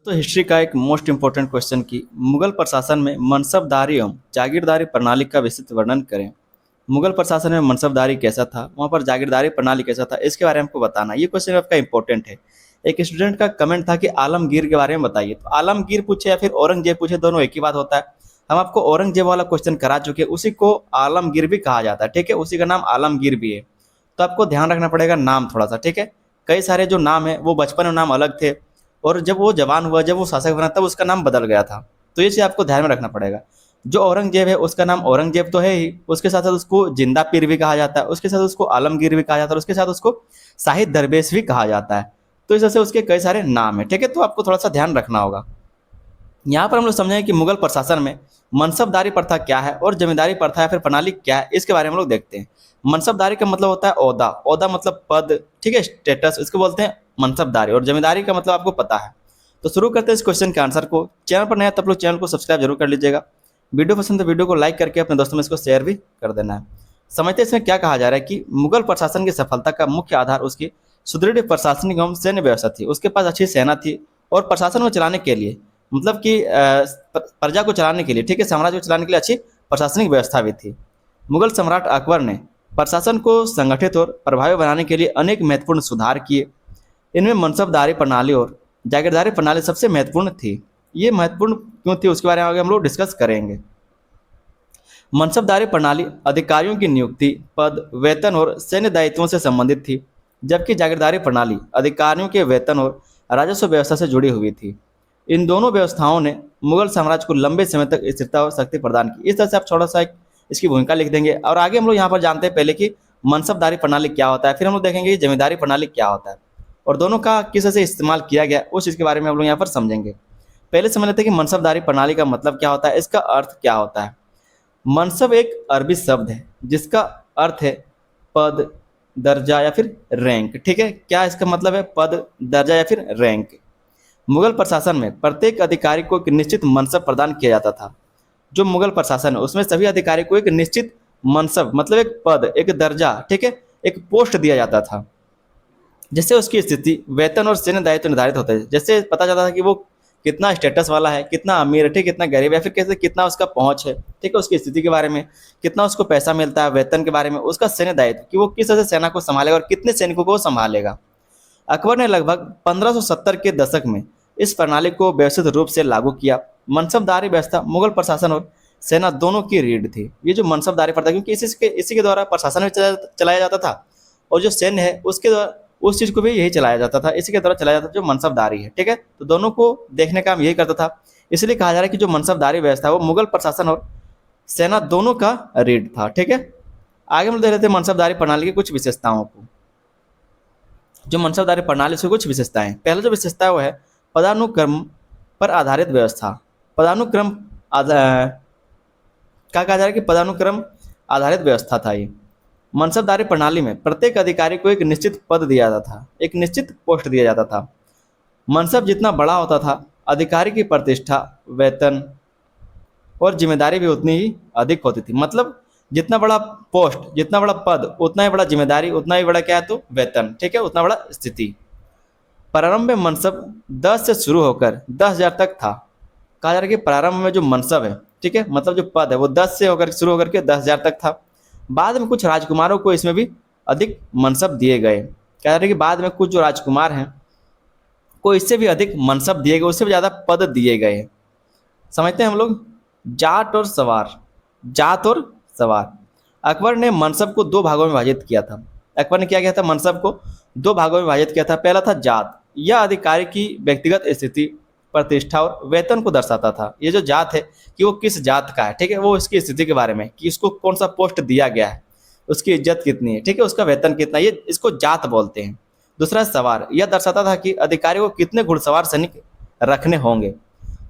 तो हिस्ट्री का एक मोस्ट इम्पोर्टेंट क्वेश्चन की मुगल प्रशासन में मनसबदारी एवं जागीरदारी प्रणाली का विस्तृत वर्णन करें। मुगल प्रशासन में मनसबदारी कैसा था, वहाँ पर जागीरदारी प्रणाली कैसा था, इसके बारे में हमको बताना। ये क्वेश्चन आपका इंपॉर्टेंट है। एक स्टूडेंट का कमेंट था कि आलमगीर के बारे में बताइए, तो आलमगीर पूछे या फिर औरंगजेब पूछे, दोनों एक ही बात होता है। हम आपको औरंगजेब वाला क्वेश्चन करा चुके हैं, उसी को आलमगीर भी कहा जाता है, ठीक है। उसी का नाम आलमगीर भी है। तो आपको ध्यान रखना पड़ेगा नाम थोड़ा सा, ठीक है। कई सारे जो नाम है वो बचपन में नाम अलग थे, और जब वो जवान हुआ, जब वो शासक बना, तब उसका नाम बदल गया था। तो ये चीज़ आपको ध्यान में रखना पड़ेगा। जो औरंगजेब है उसका नाम औरंगजेब तो है ही, उसके साथ साथ उसको जिंदा पीर भी कहा जाता है, उसके साथ उसको आलमगीर भी कहा जाता है, और उसके साथ उसको शाहिद दरवेश भी कहा जाता है। तो इस तरह से उसके कई सारे नाम है, ठीक है। तो आपको थोड़ा सा ध्यान रखना होगा। यहाँ पर हम लोग समझेंगे कि मुगल प्रशासन में मनसबदारी प्रथा क्या है और जमींदारी प्रथा या फिर प्रणाली क्या है, इसके बारे में हम लोग देखते हैं। मनसबदारी का मतलब होता है ओहदा, ओहदा मतलब पद, ठीक है, स्टेटस, इसको बोलते हैं मनसबदारी। और जमींदारी का मतलब आपको पता है। तो शुरू करते हैं इस क्वेश्चन के आंसर को। चैनल पर नया तब लोग चैनल को सब्सक्राइब जरूर कर लीजिएगा। वीडियो पसंद है वीडियो को लाइक करके अपने दोस्तों में इसको शेयर भी कर देना है। समझते हैं इसमें क्या कहा जा रहा है कि मुगल प्रशासन की सफलता का मुख्य आधार उसकी सुदृढ़ प्रशासनिक एवं सैन्य व्यवस्था थी। उसके पास अच्छी सेना थी, और प्रशासन को चलाने के लिए, मतलब कि प्रजा को चलाने के लिए, ठीक है, साम्राज्य को चलाने के लिए अच्छी प्रशासनिक व्यवस्था भी थी। मुगल सम्राट अकबर ने प्रशासन को संगठित और प्रभावी बनाने के लिए अनेक महत्वपूर्ण सुधार किए। इनमें मनसबदारी प्रणाली और जागीरदारी प्रणाली सबसे महत्वपूर्ण थी। ये महत्वपूर्ण क्यों थी उसके बारे में आगे हम लोग डिस्कस करेंगे। मनसबदारी प्रणाली अधिकारियों की नियुक्ति, पद, वेतन और सैन्य दायित्वों से संबंधित थी, जबकि जागीरदारी प्रणाली अधिकारियों के वेतन और राजस्व व्यवस्था से जुड़ी हुई थी। इन दोनों व्यवस्थाओं ने मुगल साम्राज्य को लंबे समय तक स्थिरता और शक्ति प्रदान की। इस तरह से आप थोड़ा सा इसकी भूमिका लिख देंगे, और आगे हम लोग यहाँ पर जानते हैं पहले कि मनसबदारी प्रणाली क्या होता है, फिर हम लोग देखेंगे कि जमींदारी प्रणाली क्या होता है, और दोनों का किस तरह से इस्तेमाल किया गया उस चीज़ के बारे में हम लोग यहाँ पर समझेंगे। पहले समझ लेते हैं कि मनसबदारी प्रणाली का मतलब क्या होता है, इसका अर्थ क्या होता है। मनसब एक अरबी शब्द है जिसका अर्थ है पद, दर्जा या फिर रैंक, ठीक है। क्या इसका मतलब है, पद, दर्जा या फिर रैंक। मुगल प्रशासन में प्रत्येक अधिकारी को एक निश्चित मनसब प्रदान किया जाता था। जो मुगल प्रशासन है उसमें सभी अधिकारी को एक निश्चित मनसब, मतलब एक पद, एक दर्जा, ठीक है, एक पोस्ट दिया जाता था, जिससे उसकी स्थिति, वेतन और सैन्य दायित्व निर्धारित होते थे। जैसे पता चलता था कि वो कितना स्टेटस वाला है, कितना अमीर है, ठीक, कितना गरीब है, फिर कैसे कितना उसका पहुंच है, ठीक है, उसकी स्थिति के बारे में, कितना उसको पैसा मिलता है, वेतन के बारे में, उसका सैन्य दायित्व कि वो किस तरह से सेना को संभालेगा और कितने सैनिकों को संभालेगा। अकबर ने लगभग 1570 के दशक में इस प्रणाली को व्यवस्थित रूप से लागू किया। मनसबदारी व्यवस्था मुगल प्रशासन और सेना दोनों की रीढ़ थी। ये जो मनसबदारी प्रथा, क्योंकि इसी के द्वारा प्रशासन भी चलाया जाता था, और जो सैन्य है उसके द्वारा उस चीज़ को भी यही चलाया जाता था, इसी के द्वारा चलाया जाता था, जो मनसबदारी है, ठीक है। तो दोनों को देखने का काम यही करता था। इसलिए कहा जा रहा है कि जो मनसबदारी व्यवस्था है वो मुगल प्रशासन और सेना दोनों का रीढ़ था, ठीक है। आगे हम देख रहे थे मनसबदारी प्रणाली की कुछ विशेषताओं को। जो मनसबदारी प्रणाली से कुछ विशेषताएं, पहला जो विशेषता है वो है पदानुक्रम पर आधारित व्यवस्था। पदानुक्रम क्या कहा जा रहा है कि पदानुक्रम आधारित व्यवस्था था ये। मनसबदारी प्रणाली में प्रत्येक अधिकारी को एक निश्चित पद दिया जाता था, एक निश्चित पोस्ट दिया जाता था। मनसब जितना बड़ा होता था, अधिकारी की प्रतिष्ठा, वेतन और जिम्मेदारी भी उतनी ही अधिक होती थी। मतलब जितना बड़ा पोस्ट, जितना बड़ा पद, उतना ही बड़ा जिम्मेदारी, उतना ही बड़ा क्या है तो वेतन, ठीक है, उतना बड़ा स्थिति। प्रारंभ में मनसब 10 से शुरू होकर 10,000 तक था। कहा जा रहा है कि प्रारंभ में जो मनसब है, ठीक है, मतलब जो पद है वो 10 से होकर शुरू होकर के 10,000 तक था। बाद में कुछ राजकुमारों को इसमें भी अधिक मनसब दिए गए। कह रहे हैं कि बाद में कुछ जो राजकुमार हैं को इससे भी अधिक मनसब दिए गए, उससे भी ज़्यादा पद दिए गए। समझते हैं हम लोग। जाट और सवार, जात और सवार। अकबर ने मनसब को दो भागों में विभाजित किया था। अकबर ने क्या किया था, मनसब को दो भागों में विभाजित किया था। पहला था जात, यह अधिकारी की व्यक्तिगत स्थिति, प्रतिष्ठा और वेतन को दर्शाता था। ये जो जात है कि वो किस जात का है, ठीक है, वो इसकी स्थिति के बारे में कि उसको कौन सा पोस्ट दिया गया है, उसकी इज्जत कितनी है, ठीक है, उसका वेतन कितना, ये इसको जात बोलते हैं। दूसरा सवार, यह दर्शाता था कि अधिकारी को कितने घुड़सवार सैनिक रखने होंगे।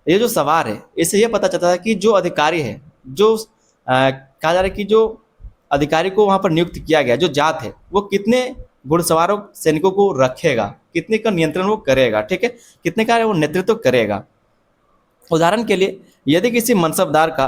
ये जो सवार है इससे यह पता चलता है कि जो अधिकारी है, जो कहा जा रहा है कि जो अधिकारी को वहाँ पर नियुक्त किया गया, जो जात है, वो कितने घुड़सवारों सैनिकों को रखेगा, कितने का नियंत्रण वो करेगा, ठीक है, कितने का वो नेतृत्व करेगा। उदाहरण के लिए यदि किसी मनसबदार का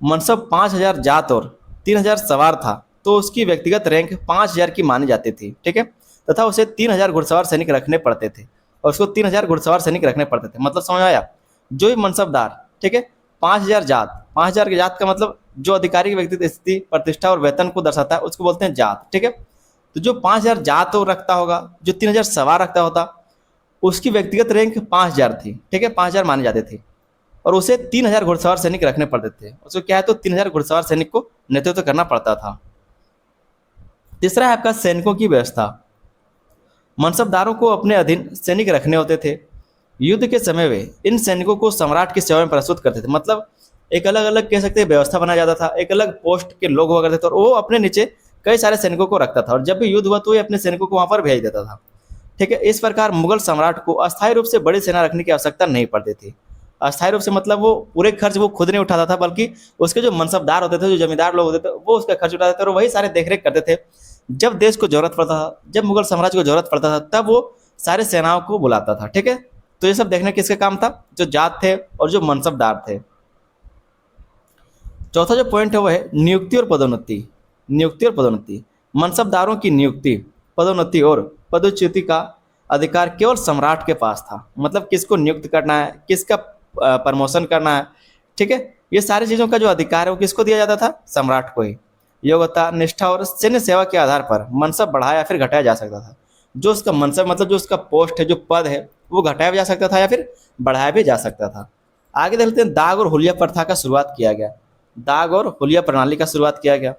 मनसब 5,000 जात और 3,000 सवार था, तो उसकी व्यक्तिगत रैंक 5,000 की मानी जाती थी, ठीक है, तथा उसे 3,000 घुड़सवार सैनिक रखने पड़ते थे। और उसको 3,000 घुड़सवार सैनिक रखने पड़ते थे। मतलब समझ आया? जो भी मनसबदार, ठीक है, 5,000 जात, 5,000 की जात का मतलब जो अधिकारी की व्यक्तित्व, स्थिति, प्रतिष्ठा और वेतन को दर्शाता है उसको बोलते हैं जात, ठीक है। तो जो 5,000 जात वो रखता होगा, जो 3,000 सवार रखता होता, उसकी व्यक्तिगत रैंक 5,000 थी, ठीक है, 5,000 माने जाते थे और उसे 3,000 घुड़सवार सैनिक रखने पड़ते थे। उसको क्या है, तो 3,000 घुड़सवार सैनिक को नेतृत्व करना पड़ता था। तीसरा है आपका सैनिकों की व्यवस्था। मनसबदारों को अपने अधीन सैनिक रखने होते थे। युद्ध के समय वे इन सैनिकों को सम्राट की सेवा में प्रस्तुत करते थे। मतलब एक अलग अलग कह सकते हैं व्यवस्था बनाया जाता था, एक अलग पोस्ट के लोग हुआ करते थे और वो अपने नीचे कई सारे सैनिकों को रखता था और जब भी युद्ध हुआ तो ये अपने सैनिकों को वहां पर भेज देता था, ठीक है। इस प्रकार मुगल सम्राट को अस्थायी रूप से बड़ी सेना रखने की आवश्यकता नहीं पड़ती थी। अस्थायी रूप से मतलब वो पूरे खर्च वो खुद नहीं उठाता था, बल्कि उसके जो मनसबदार होते थे, जो जमींदार लोग होते थे, वो उसका खर्च उठाते थे और वही सारे देखरेख करते थे। जब देश को जरूरत पड़ता था, जब मुगल साम्राज्य को जरूरत पड़ता था, तब वो सारे सेनाओं को बुलाता था, ठीक है। तो ये सब देखने किसका काम था, जो जाट थे और जो मनसबदार थे। चौथा जो पॉइंट है वो है नियुक्ति और पदोन्नति। नियुक्ति और पदोन्नति, मनसबदारों की नियुक्ति, पदोन्नति और पदोच्युति का अधिकार केवल सम्राट के पास था। मतलब किसको नियुक्त करना है, किसका प्रमोशन करना है, ठीक है, ये सारी चीजों का जो अधिकार है वो किसको दिया जाता था, सम्राट को ही। योग्यता, निष्ठा और सैन्य सेवा के आधार पर मनसब बढ़ाया या फिर घटाया जा सकता था। जो उसका मनसब मतलब जो उसका पोस्ट है, जो पद है, वो घटाया भी जा सकता था या फिर बढ़ाया भी जा सकता था। आगे देखते हैं, दाग और हुलिया प्रथा का शुरुआत किया गया। दाग और हुलिया प्रणाली का शुरुआत किया गया।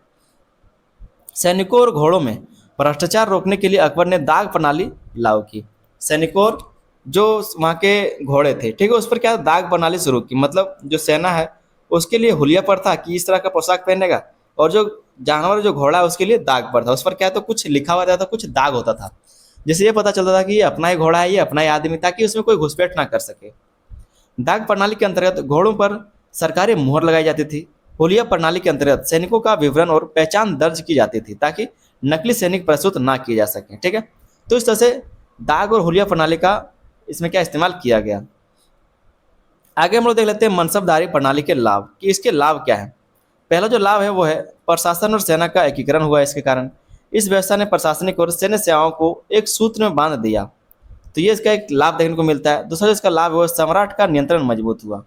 सैनिकों और घोड़ों में भ्रष्टाचार रोकने के लिए अकबर ने दाग प्रणाली लागू की। सैनिकों और जो वहाँ के घोड़े थे, ठीक है, उस पर क्या दाग प्रणाली शुरू की। मतलब जो सेना है उसके लिए हुलिया पर था कि इस तरह का पोशाक पहनेगा, और जो जानवर जो घोड़ा है उसके लिए दाग पर था, उस पर क्या तो कुछ लिखा हुआ था, कुछ दाग होता था, जिससे ये पता चलता था कि ये अपना ही घोड़ा है, ये अपना ही आदमी, ताकि उसमें कोई घुसपैठ ना कर सके। दाग प्रणाली के अंतर्गत घोड़ों पर सरकारी मुहर लगाई जाती थी। हुलिया प्रणाली के अंतर्गत सैनिकों का विवरण और पहचान दर्ज की जाती थी ताकि नकली सैनिक प्रस्तुत ना किए जा सके, ठीक है। तो इस तरह से दाग और हुलिया प्रणाली का इसमें क्या इस्तेमाल किया गया। आगे हम लोग देख लेते हैं मनसबदारी प्रणाली के लाभ, कि इसके लाभ क्या है। पहला जो लाभ है वो है प्रशासन और सेना का एकीकरण हुआ। इसके कारण इस व्यवस्था ने प्रशासनिक और सैन्य सेवाओं को एक सूत्र में बांध दिया, तो ये इसका एक लाभ देखने को मिलता है। दूसरा इसका लाभ है सम्राट का नियंत्रण मजबूत हुआ।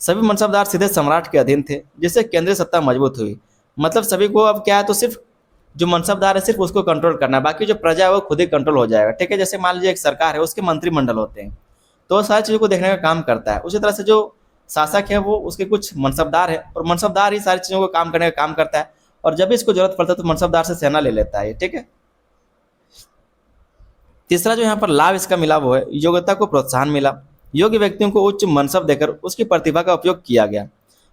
सभी मनसबदार सीधे सम्राट के अधीन थे, जिससे केंद्रीय सत्ता मजबूत हुई। मतलब सभी को अब क्या है, तो सिर्फ जो मनसबदार है सिर्फ उसको कंट्रोल करना है, बाकी जो प्रजा है वो खुद ही कंट्रोल हो जाएगा, ठीक है। जैसे मान लीजिए एक सरकार है, उसके मंत्रिमंडल होते हैं, तो वो सारी चीज़ों को देखने का काम करता है। उसी तरह से जो शासक है वो उसके कुछ मनसबदार है, और मनसबदार ही सारी चीज़ों को काम करने का काम करता है, और जब भी इसको जरूरत पड़ता है तो मनसबदार से सेना ले लेता है, ठीक है। तीसरा जो यहाँ पर लाभ इसका मिला वो है योग्यता को प्रोत्साहन मिला। योग्य व्यक्तियों को उच्च मनसब देकर उसकी प्रतिभा का उपयोग किया गया।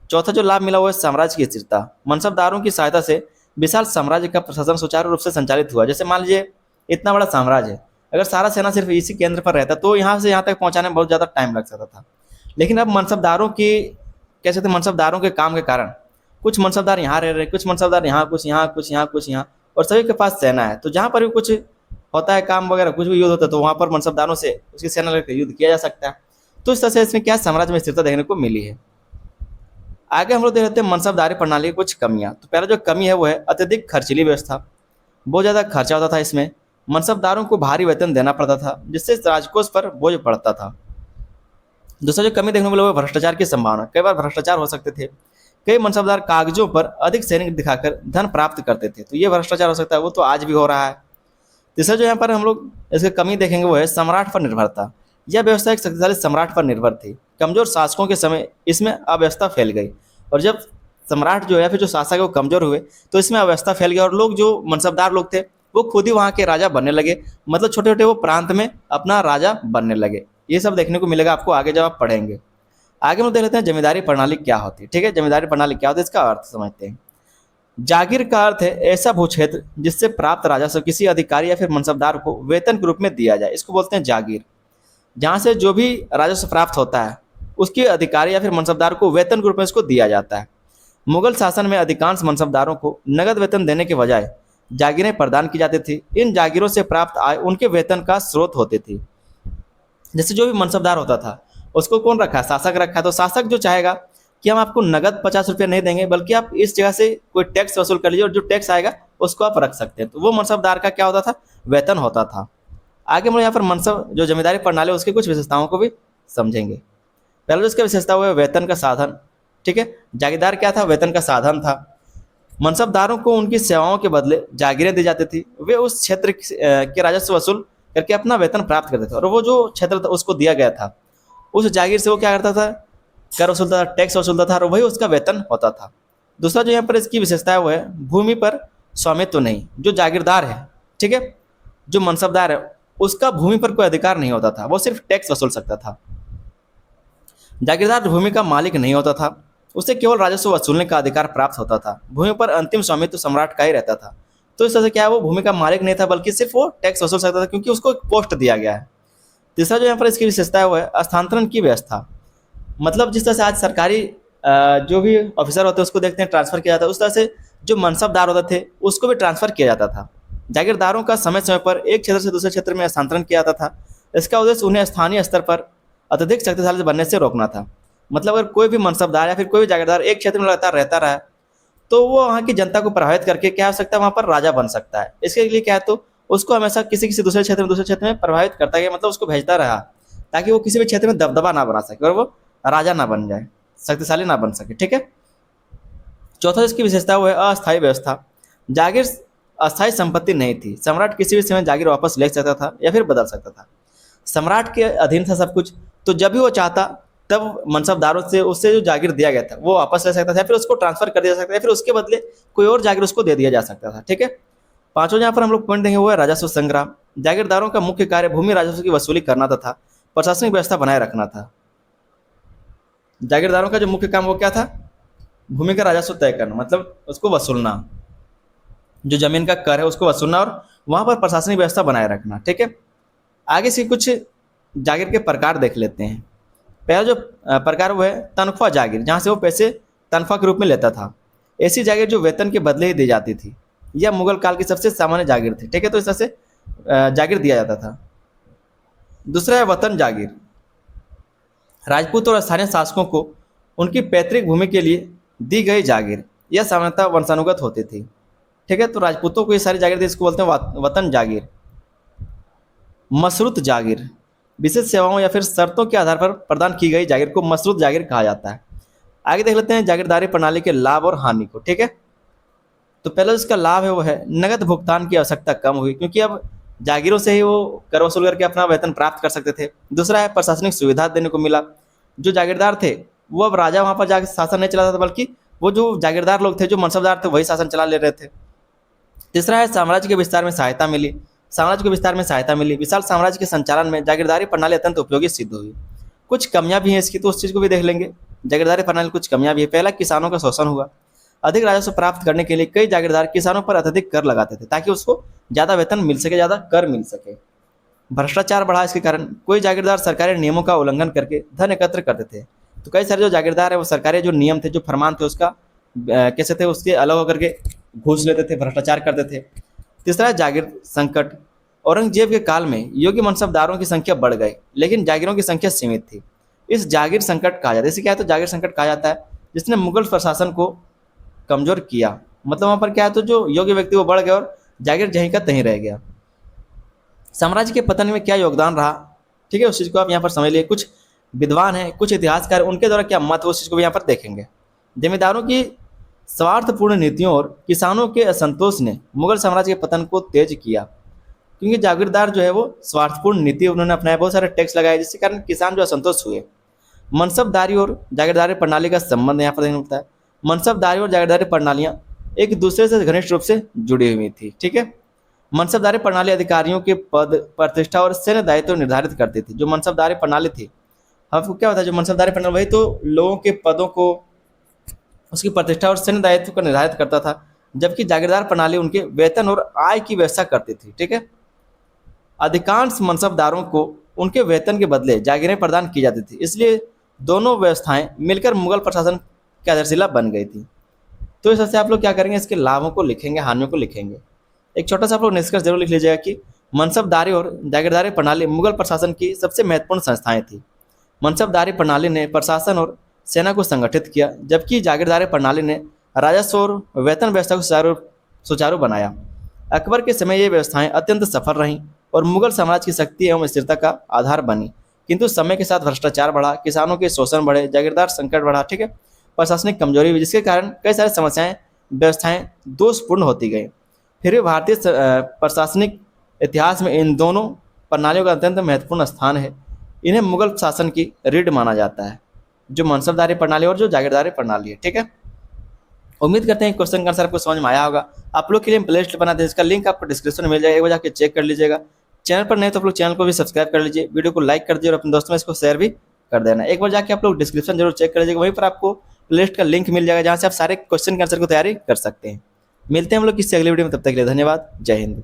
चौथा जो लाभ मिला वो है साम्राज्य की स्थिरता। मनसबदारों की सहायता से विशाल साम्राज्य का प्रशासन सुचारू रूप से संचालित हुआ। जैसे मान लीजिए इतना बड़ा साम्राज्य है, अगर सारा सेना सिर्फ इसी केंद्र पर रहता तो यहाँ से यहाँ तक पहुँचाने में बहुत ज़्यादा टाइम लग सकता था। लेकिन अब मनसबदारों की कह सकते मनसबदारों के काम के कारण कुछ मनसबदार यहाँ रह रहे, कुछ मनसबदार यहाँ, कुछ यहाँ, कुछ यहाँ, कुछ यहाँ, और सभी के पास सेना है। तो जहाँ पर भी कुछ होता है काम वगैरह, कुछ भी युद्ध होता है, तो वहाँ पर मनसबदारों से उसकी सेना लेकर युद्ध किया जा सकता है। तो इस तरह से इसमें क्या साम्राज्य में स्थिरता देखने को मिली है। आगे हम लोग देख लेते हैं मनसबदारी प्रणाली की कुछ कमियां। तो पहला जो कमी है वो है अत्यधिक खर्चीली व्यवस्था। बहुत ज़्यादा खर्चा होता था इसमें, मनसबदारों को भारी वेतन देना पड़ता था, जिससे राजकोष पर बोझ पड़ता था। दूसरा जो कमी देखने को मिला वो भ्रष्टाचार की संभावना। कई बार भ्रष्टाचार हो सकते थे। कई मनसबदार कागजों पर अधिक सैनिक दिखाकर धन प्राप्त करते थे, तो ये भ्रष्टाचार हो सकता है, वो तो आज भी हो रहा है। तीसरा जो यहाँ पर हम लोग इसकी कमी देखेंगे वो है सम्राट पर निर्भरता। यह व्यवस्था एक शक्तिशाली सम्राट पर निर्भर थी। कमजोर शासकों के समय इसमें अव्यवस्था फैल गई, और जब सम्राट जो है या फिर जो शासक है वो कमजोर हुए तो इसमें अव्यवस्था फैल गई, और लोग जो मनसबदार लोग थे वो खुद ही वहाँ के राजा बनने लगे। मतलब छोटे छोटे वो प्रांत में अपना राजा बनने लगे। ये सब देखने को मिलेगा आपको आगे जब आप पढ़ेंगे। आगे हम देख लेते हैं जमींदारी प्रणाली क्या होती है, ठीक है। जमींदारी प्रणाली क्या होती है, इसका अर्थ समझते हैं। जागीर का अर्थ है ऐसा भूक्षेत्र जिससे प्राप्त राजस्व किसी अधिकारी या फिर मनसबदार को वेतन के रूप में दिया जाए, इसको बोलते हैं जागीर। जहाँ से जो भी राजस्व प्राप्त होता है उसके अधिकारी या फिर मनसबदार को वेतन के रूप में इसको दिया जाता है। मुगल शासन में अधिकांश मनसबदारों को नगद वेतन देने के बजाय जागीरें प्रदान की जाती थी। इन जागीरों से प्राप्त आय उनके वेतन का स्रोत होती थी। जैसे जो भी मनसबदार होता था उसको कौन रखा, शासक रखा, तो शासक जो चाहेगा कि हम आपको नगद 50 रुपये नहीं देंगे, बल्कि आप इस जगह से कोई टैक्स वसूल कर लीजिए, और जो टैक्स आएगा उसको आप रख सकते हैं, तो वो मनसबदार का क्या होता था, वेतन होता था। आगे हम लोग यहाँ पर मनसब जो जमींदारी प्रणाली है उसकी कुछ विशेषताओं को भी समझेंगे। पहले जो इसका विशेषता हुआ है वेतन का साधन। ठीक है, जागीरदार क्या था? वेतन का साधन था। मनसबदारों को उनकी सेवाओं के बदले जागीरें दी जाती थी। वे उस क्षेत्र के राजस्व वसूल करके अपना वेतन प्राप्त करते थे, और वो जो क्षेत्र था उसको दिया गया था, उस जागीर से वो क्या करता था? कर वसूलता था, टैक्स वसूलता था, और वही उसका वेतन होता था। दूसरा जो यहाँ पर इसकी विशेषता है वो है भूमि पर स्वामित्व तो नहीं। जो जागीरदार है, ठीक है, जो मनसबदार है, उसका भूमि पर कोई अधिकार नहीं होता था, वो सिर्फ टैक्स वसूल सकता था। जागीरदार भूमि का मालिक नहीं होता था, उसे केवल राजस्व वसूलने का अधिकार प्राप्त होता था। भूमि पर अंतिम स्वामित्व तो सम्राट का ही रहता था। तो इस तरह से क्या है, वो भूमि का मालिक नहीं था, बल्कि सिर्फ वो टैक्स वसूल सकता था, क्योंकि उसको एक पोस्ट दिया गया है। तीसरा जो यहाँ पर इसकी विशेषता है वो है स्थानांतरण की व्यवस्था। मतलब जिस तरह से आज सरकारी जो भी ऑफिसर होते हैं उसको देखते हैं ट्रांसफर किया जाता है, उस तरह से जो मनसबदार होते थे उसको भी ट्रांसफर किया जाता था। जागीरदारों का समय समय पर एक क्षेत्र से दूसरे क्षेत्र में स्थानांतरण किया जाता था। इसका उद्देश्य उन्हें स्थानीय स्तर पर अत्यधिक शक्तिशाली बनने से रोकना था। मतलब अगर कोई भी मनसबदार या फिर कोई भी जागीरदार एक क्षेत्र में लगातार रहता रहा तो वो वहाँ की जनता को प्रभावित करके क्या हो सकता है, वहाँ पर राजा बन सकता है। इसके लिए क्या है, तो उसको हमेशा किसी किसी दूसरे क्षेत्र में प्रभावित करता गया, मतलब उसको भेजता रहा, ताकि वो किसी भी क्षेत्र में दबदबा ना बना सके और वो राजा ना बन जाए, शक्तिशाली ना बन सके। ठीक है। चौथा इसकी विशेषता वो है अस्थायी व्यवस्था। जागीर अस्थायी संपत्ति नहीं थी। सम्राट किसी भी समय जागीर वापस ले सकता था या फिर बदल सकता था। सम्राट के अधीन था सब कुछ, तो जब भी वो चाहता तब मनसबदारों से उससे जो जागीर दिया गया था वो वापस ले सकता था, फिर उसको ट्रांसफर कर दिया जा सकता था, फिर उसके बदले कोई और जागीर उसको दे दिया जा सकता था। ठीक है। पांचों जहाँ पर हम लोग पॉइंट देंगे वो है राजस्व संग्रह। जागीरदारों का मुख्य कार्य भूमि राजस्व की वसूली करना तथा प्रशासनिक व्यवस्था बनाए रखना था। जागीरदारों का जो मुख्य काम वो क्या था? भूमि का राजस्व तय करना, मतलब उसको वसूलना, जो जमीन का कर है उसको वसूलना और वहां पर प्रशासनिक व्यवस्था बनाए रखना। ठीक है। आगे से कुछ जागीर के प्रकार देख लेते हैं। पहला जो प्रकार वो है तनख्वाह जागीर, जहाँ से वो पैसे तनख्वाह के रूप में लेता था। ऐसी जागीर जो वेतन के बदले ही दी जाती थी। यह मुगल काल की सबसे सामान्य जागीर थी। ठीक है, तो इस तरह से जागीर दिया जाता था। दूसरा है वतन जागीर। राजपूत और स्थानीय शासकों को उनकी पैतृक भूमि के लिए दी गई जागीर, यह सामान्यतः वंशानुगत होती थी। ठीक है, तो राजपूतों को ये सारी जागीर थी, इसको बोलते हैं वतन जागीर। मशरूत जागीर, विशेष सेवाओं या फिर शर्तों के आधार पर प्रदान की गई जागीर को मशरूत जागीर कहा जाता है। आगे देख लेते हैं जागीरदारी प्रणाली के लाभ और हानि को। ठीक है, तो पहला इसका लाभ है वो है नगद भुगतान की आवश्यकता कम हुई, क्योंकि अब जागीरों से ही वो कर वसूल करके अपना वेतन प्राप्त कर सकते थे। दूसरा है प्रशासनिक सुविधा देने को मिला। जो जागीरदार थे वो अब राजा वहाँ पर जाकर शासन नहीं चलाता था, बल्कि वो जो जागीरदार लोग थे, जो मनसबदार थे, वही शासन चला ले रहे थे। तीसरा है साम्राज्य के विस्तार में सहायता मिली। साम्राज्य के विस्तार में सहायता मिली। विशाल साम्राज्य के संचालन में जागीरदारी प्रणाली अत्यंत उपयोगी सिद्ध हुई। कुछ कमियां भी हैं इसकी, तो उस चीज़ को भी देख लेंगे। जागीरदारी प्रणाली कुछ कमियां भी है। पहला, किसानों का शोषण हुआ। अधिक राजस्व प्राप्त करने के लिए कई जागीरदार किसानों पर अत्यधिक कर लगाते थे, ताकि उसको ज़्यादा वेतन मिल सके, ज़्यादा कर मिल सके। भ्रष्टाचार बढ़ा इसके कारण। कोई जागीरदार सरकारी नियमों का उल्लंघन करके धन एकत्र करते थे। तो कई सारे जो जागीरदार है वो सरकारी जो नियम थे, जो फरमान थे, उसका कैसे थे, उसके अलग होकर के घूस लेते थे, भ्रष्टाचार करते थे। तीसरा है जागीर संकट। औरंगजेब के काल में योग्य मनसबदारों की संख्या बढ़ गई, लेकिन जागीरों की संख्या सीमित थी। इस जागीर संकट कहा जाता है। इसे क्या है, तो जागीर संकट कहा जाता है, जिसने मुगल प्रशासन को कमजोर किया। मतलब वहाँ पर क्या है, तो जो योग्य व्यक्ति वो बढ़ गए और जागीर जहीं का तहीं रह गया। साम्राज्य के पतन में क्या योगदान रहा, ठीक है, उस चीज़ को आप यहाँ पर समझ लिए। कुछ विद्वान हैं, कुछ इतिहासकार, उनके द्वारा क्या मत है उस चीज़ को भी यहाँ पर देखेंगे। जमींदारों की स्वार्थपूर्ण नीतियों और किसानों के असंतोष ने मुगल साम्राज्य के पतन को तेज किया, क्योंकि जागीरदार जो है वो स्वार्थपूर्ण नीति उन्होंने अपनाया, बहुत सारे टैक्स लगाए, जिसके कारण किसान जो असंतोष हुए। मनसबदारी और जागीरदारी प्रणाली का संबंध यहाँ पर देखने मिलता है। मनसबदारी और जागीरदारी प्रणालियाँ एक दूसरे से घनिष्ठ रूप से जुड़ी हुई थी। ठीक है। मनसबदारी प्रणाली अधिकारियों के पद, प्रतिष्ठा और सैन्य दायित्व निर्धारित करती थी। जो मनसबदारी प्रणाली थी, आपको क्या होता है, जो मनसबदारी प्रणाली वही तो लोगों के पदों को, उसकी प्रतिष्ठा और सैन्य दायित्व को निर्धारित करता था, जबकि जागीरदार प्रणाली उनके वेतन और आय की व्यवस्था करती थी। ठीक है। अधिकांश मनसबदारों को उनके वेतन के बदले जागीरें प्रदान की जाती थी, इसलिए दोनों व्यवस्थाएं मिलकर मुगल प्रशासन की आधारशिला बन गई थी। तो इस तरह से आप लोग क्या करेंगे, इसके लाभों को लिखेंगे, हानियों को लिखेंगे। एक छोटा सा आप लोग निष्कर्ष जरूर लिख लीजिएगा कि मनसबदारी और जागीरदारी प्रणाली मुगल प्रशासन की सबसे महत्वपूर्ण संस्थाएं थी। मनसबदारी प्रणाली ने प्रशासन और सेना को संगठित किया, जबकि जागीरदारी प्रणाली ने राजस्व और वेतन व्यवस्था को सुचारू बनाया। अकबर के समय ये व्यवस्थाएं अत्यंत सफल रहीं और मुगल साम्राज्य की शक्ति एवं स्थिरता का आधार बनी। किंतु समय के साथ भ्रष्टाचार बढ़ा, किसानों के शोषण बढ़े, जागीरदार संकट बढ़ा, ठीक है, प्रशासनिक कमजोरी हुई, जिसके कारण कई सारी समस्याएं, व्यवस्थाएं दोषपूर्ण होती गई। फिर भी भारतीय प्रशासनिक इतिहास में इन दोनों प्रणालियों का अत्यंत महत्वपूर्ण स्थान है। इन्हें मुगल शासन की रीढ़ माना जाता है, जो मनसबदारी प्रणाली और जो जागीरदारी प्रणाली है, ठीक है। उम्मीद करते हैं क्वेश्चन का आंसर आपको समझ में आया होगा। आप लोग के लिए प्ले लिस्ट बना दें, इसका लिंक आपको डिस्क्रिप्शन में मिल जाएगा, एक बार जाकर चेक कर लीजिएगा। चैनल पर नहीं तो आप लोग चैनल को भी सब्सक्राइब कर लीजिए, वीडियो को लाइक कर दीजिए और अपने दोस्तों में इसको शेयर भी कर देना। एक बार जाके आप लोग डिस्क्रिप्शन जरूर चेक कर लीजिएगा, वहीं पर आपको प्ले लिस्ट का लिंक मिल जाएगा, जहाँ से आप सारे क्वेश्चन के आंसर को तैयारी कर सकते हैं। मिलते हैं हम लोग किसी अगली वीडियो में, तब तक के लिए धन्यवाद। जय हिंद।